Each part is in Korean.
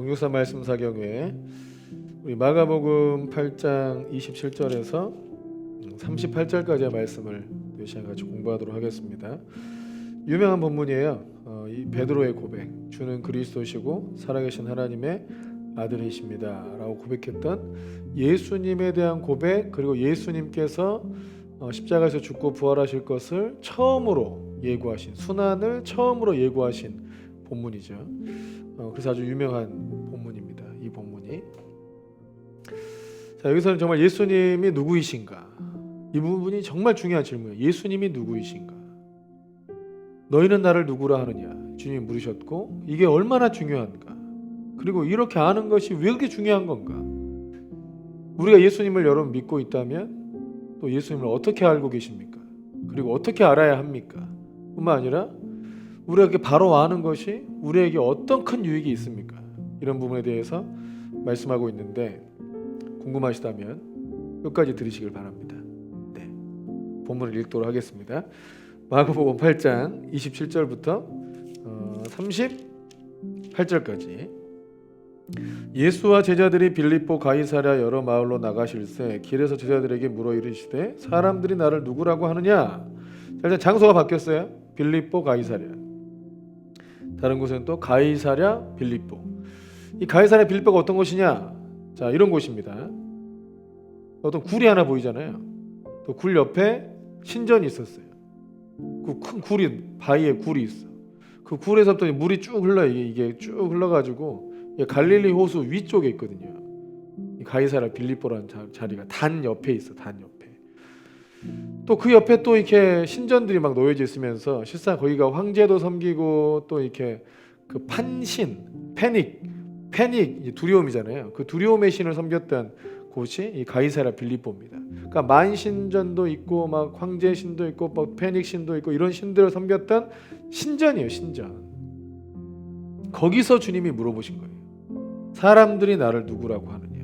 동역사 말씀 사경에 우리 마가복음 8장 27절에서 38절까지의 말씀을 이 시간 같이 공부하도록 하겠습니다. 유명한 본문이에요. 이 베드로의 고백, 주는 그리스도시고 살아계신 하나님의 아들이십니다 라고 고백했던 예수님에 대한 고백, 그리고 예수님께서 십자가에서 죽고 부활하실 것을 처음으로 예고하신, 순환을 처음으로 예고하신 본문이죠. 그래서 아주 유명한 본문입니다. 이 본문이. 자, 여기서는 정말 예수님이 누구이신가, 이 부분이 정말 중요한 질문이에요. 예수님이 누구이신가? 너희는 나를 누구라 하느냐? 주님이 물으셨고, 이게 얼마나 중요한가? 그리고 이렇게 아는 것이 왜 그렇게 중요한 건가? 우리가 예수님을 여러분 믿고 있다면 또 예수님을 어떻게 알고 계십니까? 그리고 어떻게 알아야 합니까? 뿐만 아니라 우리가 이렇게 바로 아는 것이 우리에게 어떤 큰 유익이 있습니까? 이런 부분에 대해서 말씀하고 있는데, 궁금하시다면 끝까지 들으시길 바랍니다. 네, 본문을 읽도록 하겠습니다. 마가복음 8장 27절부터 38절까지. 예수와 제자들이 빌립보 가이사랴 여러 마을로 나가실새 길에서 제자들에게 물어 이르시되 사람들이 나를 누구라고 하느냐? 일단 장소가 바뀌었어요. 빌립보 가이사랴, 다른 곳은 또 가이사랴 빌립보. 이 가이사랴 빌립보가 어떤 곳이냐? 자, 이런 곳입니다. 어떤 굴이 하나 보이잖아요. 또 굴 옆에 신전이 있었어요. 그 큰 굴이, 바위에 굴이 있어. 그 굴에서부터 물이 쭉 흘러요. 이게 쭉 흘러가지고 갈릴리 호수 위쪽에 있거든요. 이 가이사랴 빌립보라는 자리가 단 옆에 있어. 단 옆에. 또 그 옆에 또 이렇게 신전들이 막 놓여져 있으면서 실상 거기가 황제도 섬기고 또 이렇게 그 판신, 패닉 두려움이잖아요. 그 두려움의 신을 섬겼던 곳이 이 가이사랴 빌립보입니다. 그러니까 만신전도 있고 막 황제 신도 있고 막 패닉 신도 있고 이런 신들을 섬겼던 신전이에요. 신전. 거기서 주님이 물어보신 거예요. 사람들이 나를 누구라고 하느냐?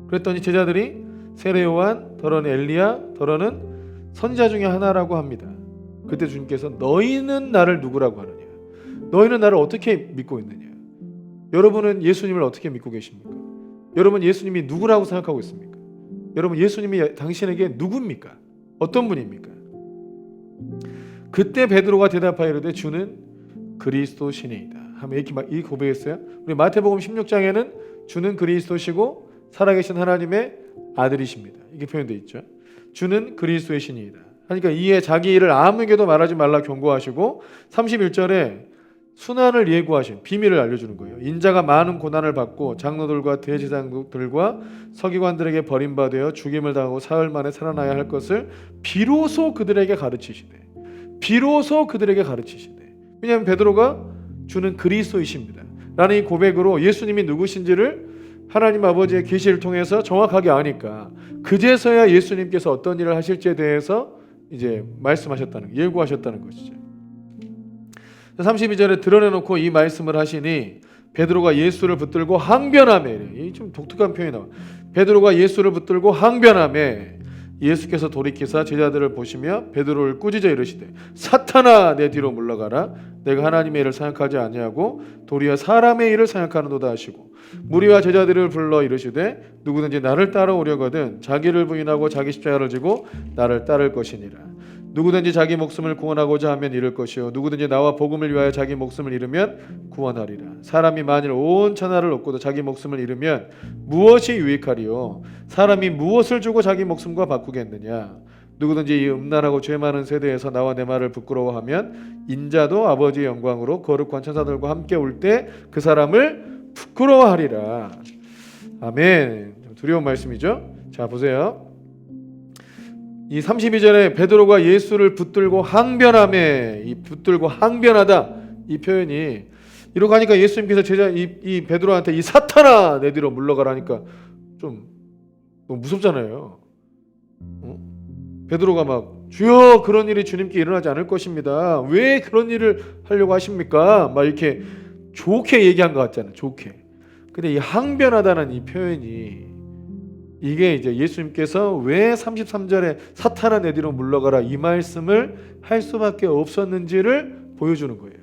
그랬더니 제자들이 세례 요한, 더러는 엘리야, 더러는 선지자 중에 하나라고 합니다. 그때 주님께서 너희는 나를 누구라고 하느냐? 너희는 나를 어떻게 믿고 있느냐? 여러분은 예수님을 어떻게 믿고 계십니까? 여러분 예수님이 누구라고 생각하고 있습니까? 여러분 예수님이 당신에게 누굽니까? 어떤 분입니까? 그때 베드로가 대답하이르되 주는 그리스도시니이다 하며 이렇게 고백했어요. 우리 마태복음 16장에는 주는 그리스도시고 살아계신 하나님의 아들이십니다. 이게 표현되어 있죠. 주는 그리스도의 신이다. 그러니까 이에 자기 일을 아무에게도 말하지 말라 경고하시고 31절에 순환을 예고하신 비밀을 알려주는 거예요. 인자가 많은 고난을 받고 장로들과 대제사장들과 서기관들에게 버림받아 죽임을 당하고 사흘 만에 살아나야 할 것을 비로소 그들에게 가르치시되 왜냐하면 베드로가 주는 그리스도이십니다 라는 이 고백으로 예수님이 누구신지를 하나님 아버지의 계시를 통해서 정확하게 아니까 그제서야 예수님께서 어떤 일을 하실지에 대해서 이제 말씀하셨다는, 예고하셨다는 것이죠. 32절에 드러내놓고 이 말씀을 하시니 베드로가 예수를 붙들고 항변하매, 이 좀 독특한 표현이 나와. 베드로가 예수를 붙들고 항변하매 예수께서 돌이키사 제자들을 보시며 베드로를 꾸짖어 이르시되 사탄아 내 뒤로 물러가라. 내가 하나님의 일을 생각하지 아니하고 도리어 사람의 일을 생각하는도다 하시고 무리와 제자들을 불러 이르시되 누구든지 나를 따라오려거든 자기를 부인하고 자기 십자가를 지고 나를 따를 것이니라. 누구든지 자기 목숨을 구원하고자 하면 잃을 것이요 누구든지 나와 복음을 위하여 자기 목숨을 잃으면 구원하리라. 사람이 만일 온 천하를 얻고도 자기 목숨을 잃으면 무엇이 유익하리요? 사람이 무엇을 주고 자기 목숨과 바꾸겠느냐? 누구든지 이 음란하고 죄 많은 세대에서 나와 내 말을 부끄러워하면 인자도 아버지의 영광으로 거룩한 천사들과 함께 올 때 그 사람을 부끄러워하리라. 아멘. 좀 두려운 말씀이죠? 자, 보세요. 이 32절에 베드로가 예수를 붙들고 항변하매, 이 붙들고 항변하다 이 표현이 이러고 하니까 예수님께서 이 베드로한테 이 사탄아 내 뒤로 물러가라니까 좀 너무 무섭잖아요. 베드로가 막 주여 그런 일이 주님께 일어나지 않을 것입니다. 왜 그런 일을 하려고 하십니까? 막 이렇게 좋게 얘기한 것 같잖아요. 좋게. 근데 이 항변하다는 이 표현이 이게 이제 예수님께서 왜 33절에 사탄아 내 뒤로 물러가라 이 말씀을 할 수밖에 없었는지를 보여주는 거예요.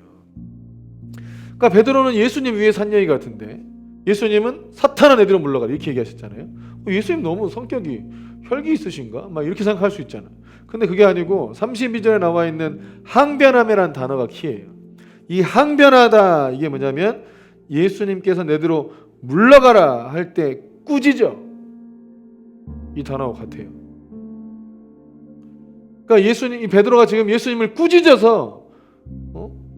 그러니까 베드로는 예수님 위에 산 얘기 같은데 예수님은 사탄아 내들어 물러가라 이렇게 얘기하셨잖아요. 예수님 너무 성격이 혈기 있으신가? 막 이렇게 생각할 수 있잖아요. 근데 그게 아니고 32절에 나와 있는 항변함이라는 단어가 키예요. 이 항변하다 이게 뭐냐면 예수님께서 내들어 물러가라 할 때 꾸짖어 이 단어가 같아요. 그러니까 예수님 이 베드로가 지금 예수님을 꾸짖어서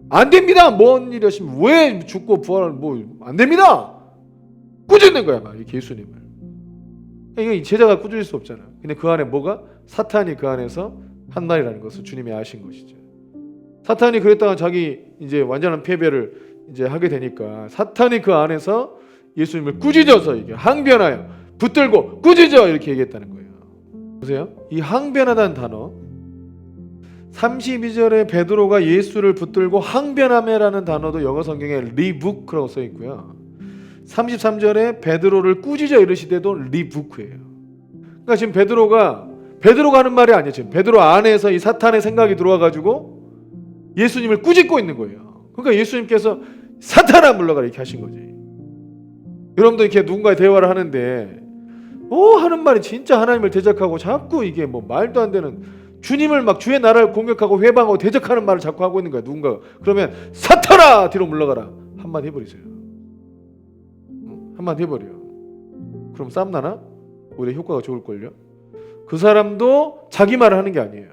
안 됩니다. 뭔 일이 하시면 왜 죽고 부활 뭐 안 됩니다. 꾸짖는 거야 막 이렇게 예수님을. 이게 제자가 꾸짖을 수 없잖아. 근데 그 안에 뭐가 사탄이 그 안에서 한 말이라는 것을 주님이 아신 것이죠. 사탄이 그랬다가 자기 이제 완전한 패배를 이제 하게 되니까 사탄이 그 안에서 예수님을 꾸짖어서 이게 항변하여 붙들고 꾸짖어 이렇게 얘기했다는 거예요. 보세요. 이 항변하다는 단어 32절에 베드로가 예수를 붙들고 항변하며라는 단어도 영어 성경에 리부크라고 써 있고요. 33절에 베드로를 꾸짖어 이르시되도 리부크예요. 그러니까 지금 베드로가 하는 말이 아니에요. 지금 베드로 안에서 이 사탄의 생각이 들어와 가지고 예수님을 꾸짖고 있는 거예요. 그러니까 예수님께서 사탄아 물러가라 이렇게 하신 거지. 여러분도 이렇게 누군가의 대화를 하는데 하는 말이 진짜 하나님을 대적하고 자꾸 이게 뭐 말도 안 되는 주님을 막 주의 나라를 공격하고 회방하고 대적하는 말을 자꾸 하고 있는 거야 누군가. 그러면 사탄아 뒤로 물러가라 한마디 해버리세요. 한마디 해버려. 그럼 싸움 나나? 오히려 효과가 좋을걸요. 그 사람도 자기 말을 하는 게 아니에요.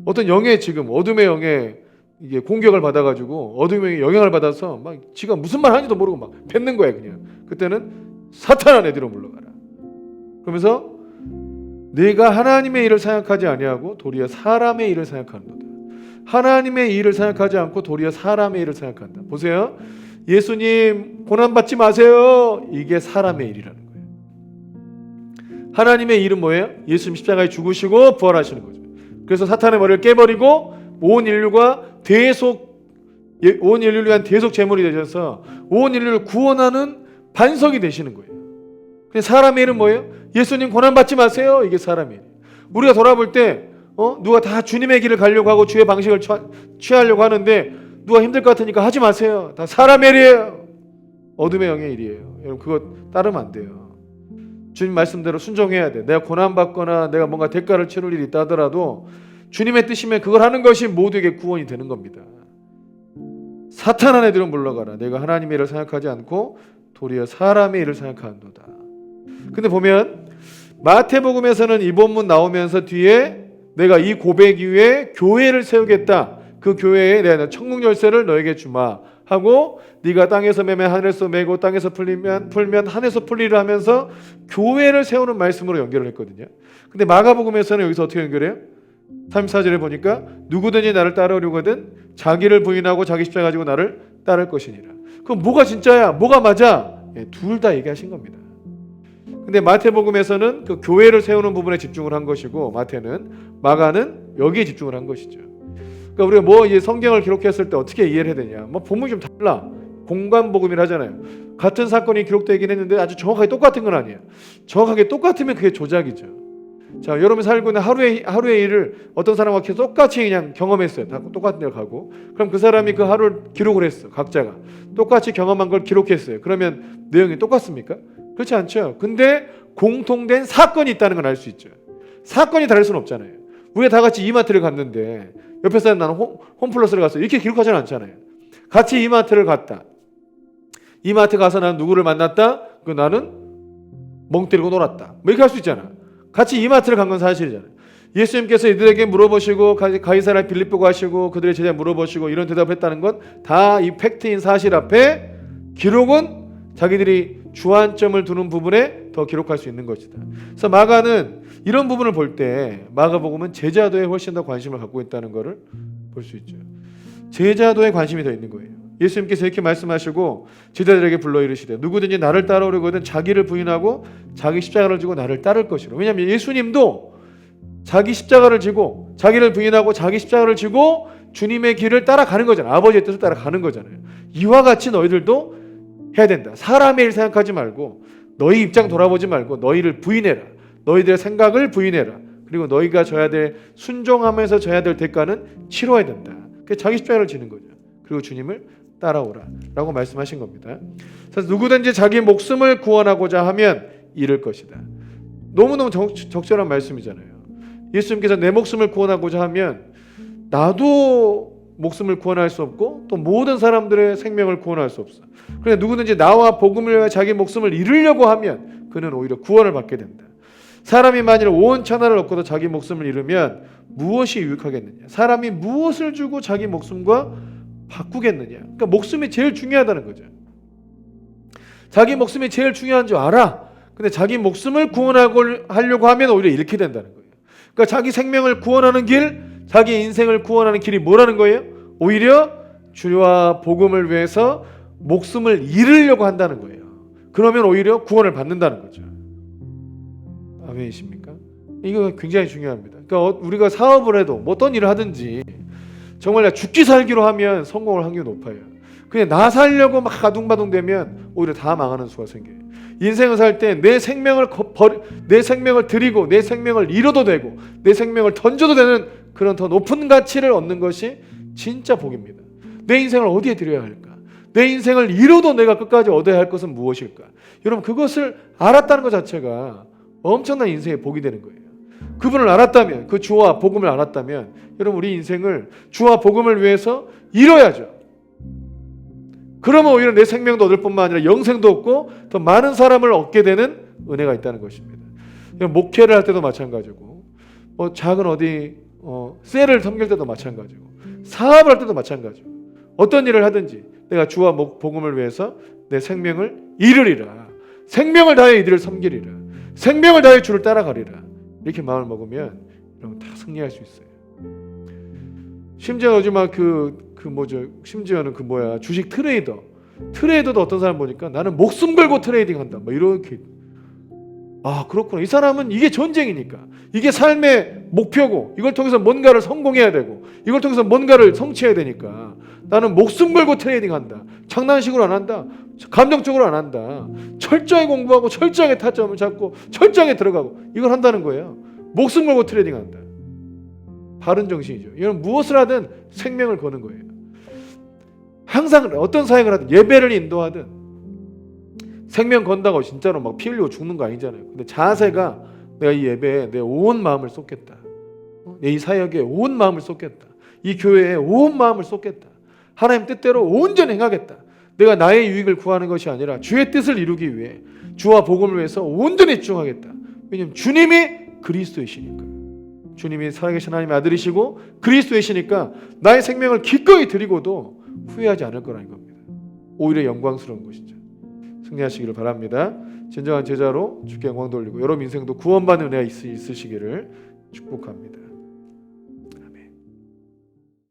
어떤 영에 지금 어둠의 영에 이게 공격을 받아가지고 어둠의 영향을 받아서 막 지가 무슨 말 하는지도 모르고 막 뱉는 거야 그냥. 그때는 사탄아 내 뒤로 물러가라. 그러면서 내가 하나님의 일을 생각하지 아니하고 도리어 사람의 일을 생각하는도다. 하나님의 일을 생각하지 않고 도리어 사람의 일을 생각한다. 보세요. 예수님 고난받지 마세요. 이게 사람의 일이라는 거예요. 하나님의 일은 뭐예요? 예수님 십자가에 죽으시고 부활하시는 거죠. 그래서 사탄의 머리를 깨버리고 온 인류를 위한 대속 제물이 되셔서 온 인류를 구원하는 반석이 되시는 거예요. 근데 사람의 일은 뭐예요? 예수님 고난받지 마세요. 이게 사람의 일이에요. 우리가 돌아볼 때 누가 다 주님의 길을 가려고 하고 주의 방식을 취하려고 하는데 누가 힘들 것 같으니까 하지 마세요. 다 사람의 일이에요. 어둠의 영의 일이에요. 여러분 그거 따르면 안 돼요. 주님 말씀대로 순종해야 돼. 내가 고난받거나 내가 뭔가 대가를 치를 일이 있다 하더라도 주님의 뜻이면 그걸 하는 것이 모두에게 구원이 되는 겁니다. 사탄 안에 들어 물러가라. 내가 하나님의 일을 생각하지 않고 도리어 사람의 일을 생각하는도다. 근데 보면 마태복음에서는 이 본문 나오면서 뒤에 내가 이 고백 이후에 교회를 세우겠다. 그 교회에 내가 천국 열쇠를 너에게 주마 하고 네가 땅에서 매면 하늘에서 매고 땅에서 풀면 하늘에서 풀리라 하면서 교회를 세우는 말씀으로 연결을 했거든요. 근데 마가복음에서는 여기서 어떻게 연결해요? 34절에 보니까 누구든지 나를 따르려거든 자기를 부인하고 자기 십자가 가지고 나를 따를 것이니라. 그럼 뭐가 진짜야? 뭐가 맞아? 둘 다 얘기하신 겁니다. 근데 마태복음에서는 그 교회를 세우는 부분에 집중을 한 것이고 마가는 여기에 집중을 한 것이죠. 그러니까 우리가 뭐 이 성경을 기록했을 때 어떻게 이해를 해야 되냐? 뭐 본문이 좀 달라. 공관복음이라 하잖아요. 같은 사건이 기록되긴 했는데 아주 정확하게 똑같은 건 아니에요. 정확하게 똑같으면 그게 조작이죠. 자, 여러분이 살고 있는 하루의 일을 어떤 사람과 똑같이 그냥 경험했어요. 다 똑같은 데를 가고. 그럼 그 사람이 그 하루를 기록을 했어. 각자가. 똑같이 경험한 걸 기록했어요. 그러면 내용이 똑같습니까? 그렇지 않죠. 근데 공통된 사건이 있다는 걸 알 수 있죠. 사건이 다를 수는 없잖아요. 우리가 다 같이 이마트를 갔는데 옆에 사람 나는 홈플러스를 갔어요. 이렇게 기록하지는 않잖아요. 같이 이마트를 갔다. 이마트 가서 나는 누구를 만났다. 그 나는 멍 때리고 놀았다. 뭐 이렇게 할 수 있잖아. 같이 이마트를 간 건 사실이잖아요. 예수님께서 이들에게 물어보시고 가이사랴 빌립보 가시고 그들의 제자 물어보시고 이런 대답했다는 건 다 이 팩트인 사실 앞에 기록은 자기들이 주안점을 두는 부분에 더 기록할 수 있는 것이다. 그래서 마가는 이런 부분을 볼 때 마가복음은 제자도에 훨씬 더 관심을 갖고 있다는 것을 볼 수 있죠. 제자도에 관심이 더 있는 거예요. 예수님께서 이렇게 말씀하시고 제자들에게 불러 이르시되 누구든지 나를 따라오려거든 자기를 부인하고 자기 십자가를 지고 나를 따를 것이라. 왜냐하면 예수님도 자기 십자가를 지고 자기를 부인하고 자기 십자가를 지고 주님의 길을 따라가는 거잖아요. 아버지의 뜻을 따라가는 거잖아요. 이와 같이 너희들도 해야 된다. 사람의 일 생각하지 말고 너희 입장 돌아보지 말고 너희를 부인해라. 너희들의 생각을 부인해라. 그리고 너희가 져야 될 순종하면서 져야 될 대가는 치러야 된다. 그래서 자기 십자가를 지는 거죠. 그리고 주님을 따라오라 라고 말씀하신 겁니다. 그래서 누구든지 자기 목숨을 구원하고자 하면 잃을 것이다. 너무너무 적절한 말씀이잖아요. 예수님께서 내 목숨을 구원하고자 하면 나도 목숨을 구원할 수 없고 또 모든 사람들의 생명을 구원할 수 없어. 그런데 누구든지 나와 복음을 위해 자기 목숨을 잃으려고 하면 그는 오히려 구원을 받게 된다. 사람이 만일 온 천하를 얻고도 자기 목숨을 잃으면 무엇이 유익하겠느냐? 사람이 무엇을 주고 자기 목숨과 바꾸겠느냐? 그러니까 목숨이 제일 중요하다는 거죠. 자기 목숨이 제일 중요한 줄 알아. 근데 자기 목숨을 구원하려고 하면 오히려 잃게 된다는 거예요. 그러니까 자기 생명을 구원하는 길, 자기 인생을 구원하는 길이 뭐라는 거예요? 오히려 주와 복음을 위해서 목숨을 잃으려고 한다는 거예요. 그러면 오히려 구원을 받는다는 거죠. 아멘이십니까? 이거 굉장히 중요합니다. 그러니까 우리가 사업을 해도 뭐 어떤 일을 하든지 정말 죽기 살기로 하면 성공할 확률이 높아요. 그냥 나 살려고 막 가둥바둥 되면 오히려 다 망하는 수가 생겨요. 인생을 살 때 내 생명을 드리고 내 생명을 잃어도 되고 내 생명을 던져도 되는 그런 더 높은 가치를 얻는 것이 진짜 복입니다. 내 인생을 어디에 드려야 할까? 내 인생을 잃어도 내가 끝까지 얻어야 할 것은 무엇일까? 여러분 그것을 알았다는 것 자체가 엄청난 인생의 복이 되는 거예요. 그분을 알았다면, 그 주와 복음을 알았다면 여러분 우리 인생을 주와 복음을 위해서 잃어야죠. 그러면 오히려 내 생명도 얻을 뿐만 아니라 영생도 얻고 더 많은 사람을 얻게 되는 은혜가 있다는 것입니다. 목회를 할 때도 마찬가지고 작은 어디 셀을 섬길 때도 마찬가지고 사업을 할 때도 마찬가지고 어떤 일을 하든지 내가 주와 복음을 위해서 내 생명을 잃으리라. 생명을 다해 이들을 섬기리라. 생명을 다해 주를 따라가리라. 이렇게 마음을 먹으면 여러분 다 승리할 수 있어요. 심지어 요즘 심지어는 주식 트레이더도 어떤 사람 보니까 나는 목숨 걸고 트레이딩한다. 이렇게. 아 그렇구나. 이 사람은 이게 전쟁이니까. 이게 삶의 목표고 이걸 통해서 뭔가를 성공해야 되고 이걸 통해서 뭔가를 성취해야 되니까 나는 목숨 걸고 트레이딩한다. 장난식으로 안 한다. 감정적으로 안 한다. 철저히 공부하고 철저하게 타점을 잡고 철저하게 들어가고 이걸 한다는 거예요. 목숨 걸고 트레이딩한다. 바른 정신이죠. 이건 무엇을 하든 생명을 거는 거예요. 항상 어떤 사역을 하든 예배를 인도하든 생명 건다고 진짜로 막 피 흘리고 죽는 거 아니잖아요. 근데 자세가 내가 이 예배에 내 온 마음을 쏟겠다. 이 사역에 온 마음을 쏟겠다. 이 교회에 온 마음을 쏟겠다. 하나님 뜻대로 온전히 행하겠다. 내가 나의 유익을 구하는 것이 아니라 주의 뜻을 이루기 위해 주와 복음을 위해서 온전히 집중하겠다. 왜냐하면 주님이 그리스도이시니까. 주님이 살아계신 하나님의 아들이시고 그리스도이시니까 나의 생명을 기꺼이 드리고도 후회하지 않을 거라는 겁니다. 오히려 영광스러운 것이죠. 승리하시기를 바랍니다. 진정한 제자로 주께 영광 돌리고 여러분 인생도 구원받는 은혜가 있으시기를 축복합니다.